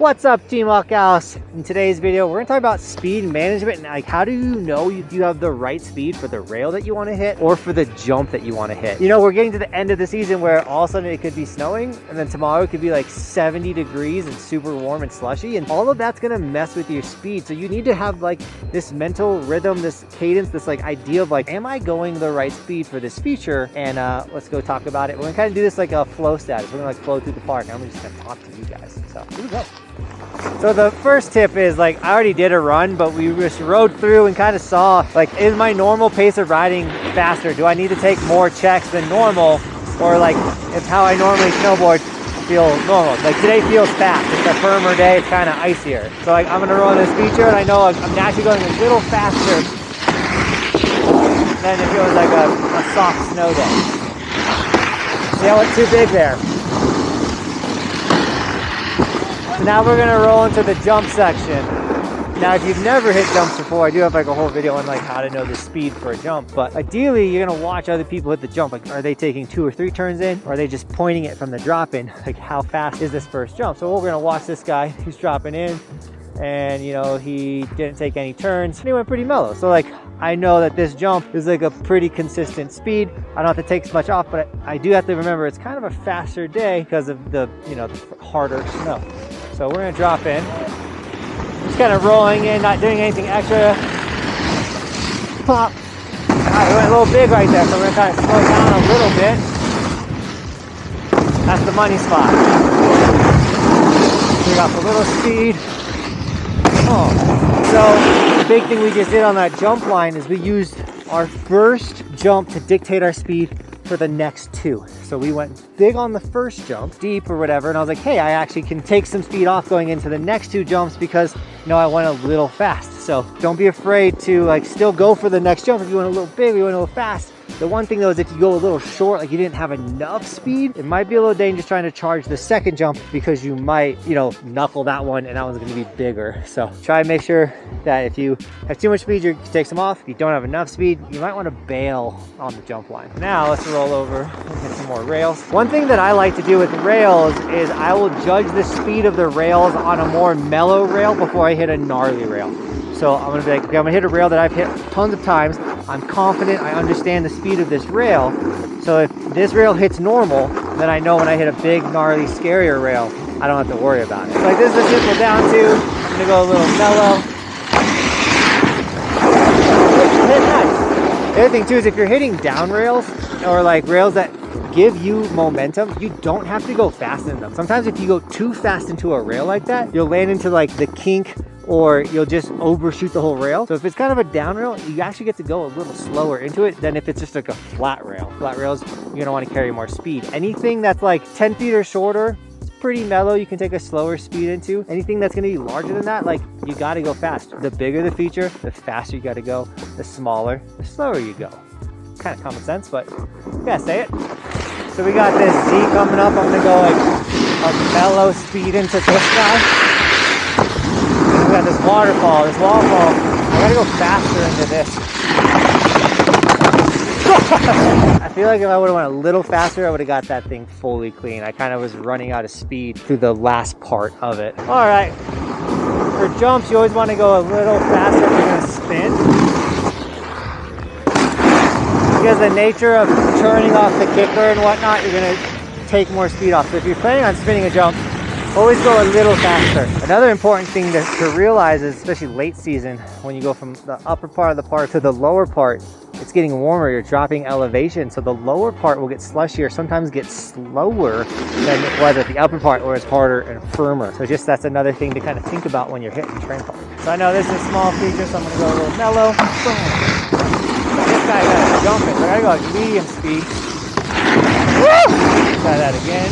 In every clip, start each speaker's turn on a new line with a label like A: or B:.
A: What's up, Team Buckhouse? In today's video, we're gonna talk about speed management and like how do you know if you have the right speed for the rail that you want to hit or for the jump that you want to hit. You know, we're getting to the end of the season where all of a sudden it could be snowing and then tomorrow it could be like 70 degrees and super warm and slushy, and all of that's gonna mess with your speed. So you need to have like this mental rhythm, this cadence, this like idea of like, am I going the right speed for this feature? And let's go talk about it. We're gonna kind of do this like a flow status. We're gonna like flow through the park and I'm just gonna talk to you guys. So here we go. So the first tip is like, I already did a run, but we just rode through and kind of saw like, is my normal pace of riding faster? Do I need to take more checks than normal? Or like, if how I normally snowboard feel normal? Like today feels fast, it's a firmer day, it's kind of icier. So like, I'm gonna roll this feature and I know I'm naturally going a little faster than if it was like a soft snow day. See how it's too big there? So now we're gonna roll into the jump section. Now, if you've never hit jumps before, I do have like a whole video on like how to know the speed for a jump. But ideally, you're gonna watch other people hit the jump. Like, are they taking 2 or 3 turns in? Or are they just pointing it from the drop in? Like, how fast is this first jump? So we're gonna watch this guy who's dropping in, and you know, he didn't take any turns and he went pretty mellow. So like, I know that this jump is like a pretty consistent speed. I don't have to take much off, but I do have to remember it's kind of a faster day because of the, you know, the harder snow. So we're gonna drop in. Just kind of rolling in, not doing anything extra. Pop. All right, we went a little big right there, so we're gonna kind of slow down a little bit. That's the money spot. We got the little speed. Oh. So the big thing we just did on that jump line is we used our first jump to dictate our speed for the next 2. So we went big on the first jump, deep or whatever, and I was like, hey, I actually can take some speed off going into the next 2 jumps because, you know, I went a little fast. So don't be afraid to like still go for the next jump if you went a little big or you went a little fast. The one thing though is if you go a little short, like you didn't have enough speed, it might be a little dangerous trying to charge the second jump because you might, you know, knuckle that one and that one's gonna be bigger. So try and make sure that if you have too much speed, you can take some off. If you don't have enough speed, you might want to bail on the jump line. Now let's roll over and hit some more rails. One thing that I like to do with rails is I will judge the speed of the rails on a more mellow rail before I hit a gnarly rail. So I'm gonna be like, okay, I'm gonna hit a rail that I've hit tons of times. I'm confident, I understand the speed of this rail. So if this rail hits normal, then I know when I hit a big, gnarly, scarier rail, I don't have to worry about it. So like this is a simple down 2. I'm gonna go a little mellow. Hit nice. The other thing too is if you're hitting down rails or like rails that give you momentum, you don't have to go fast in them. Sometimes if you go too fast into a rail like that, you'll land into like the kink or you'll just overshoot the whole rail. So if it's kind of a down rail, you actually get to go a little slower into it than if it's just like a flat rail. Flat rails, you're gonna want to carry more speed. Anything that's like 10 feet or shorter, it's pretty mellow, you can take a slower speed into. Anything that's gonna be larger than that, like you gotta go fast. The bigger the feature, the faster you gotta go. The smaller, the slower you go. Kind of common sense, but you gotta say it. So we got this Z coming up. I'm gonna go like a mellow speed into this guy. We got this waterfall, I gotta go faster into this. I feel like if I would've went a little faster, I would've got that thing fully clean. I kind of was running out of speed through the last part of it. All right, for jumps, you always wanna go a little faster if you're gonna spin. Because the nature of turning off the kicker and whatnot, you're gonna take more speed off. So if you're planning on spinning a jump, always go a little faster. Another important thing to realize is, especially late season, when you go from the upper part of the park to the lower part, it's getting warmer, you're dropping elevation, so the lower part will get slushier, sometimes get slower than it was at the upper part, where it's harder and firmer. So just that's another thing to kind of think about when you're hitting the train park. So I know this is a small feature, so I'm gonna go a little mellow. This guy got jumping, so I gotta go like medium speed. Try that again.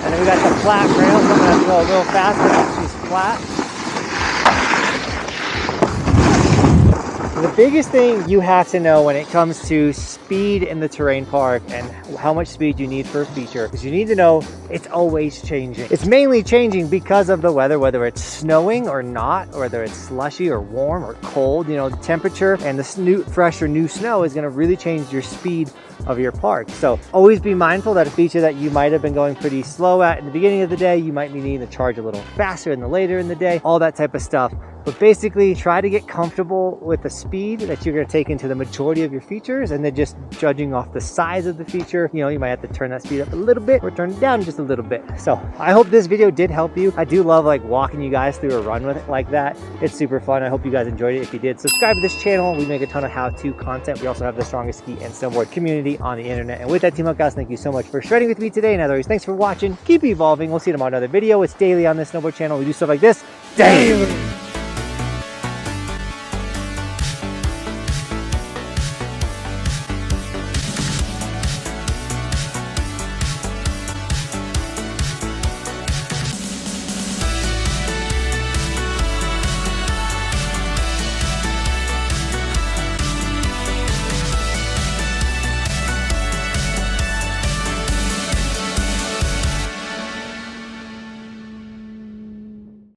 A: And then we got the flat rail, so I'm gonna have to go a little faster since she's flat. The biggest thing you have to know when it comes to speed in the terrain park and how much speed you need per feature, because you need to know it's always changing. It's mainly changing because of the weather, whether it's snowing or not, or whether it's slushy or warm or cold. You know, the temperature and the fresh or new snow is going to really change your speed of your park. So always be mindful that a feature that you might have been going pretty slow at in the beginning of the day, you might be needing to charge a little faster in the later in the day, all that type of stuff. But basically try to get comfortable with the speed that you're going to take into the majority of your features, and then just judging off the size of the feature, you know, you might have to turn that speed up a little bit or turn it down just a little bit. So I hope this video did help you. I do love like walking you guys through a run with it like that. It's super fun. I hope you guys enjoyed it. If you did, subscribe to this channel. We make a ton of how-to content. We also have the strongest ski and snowboard community on the internet. And with that, Team Buckhouse, thank you so much for shredding with me today. And as always, thanks for watching. Keep evolving. We'll see you tomorrow, another video. It's daily on the Snowboard channel. We do stuff like this daily.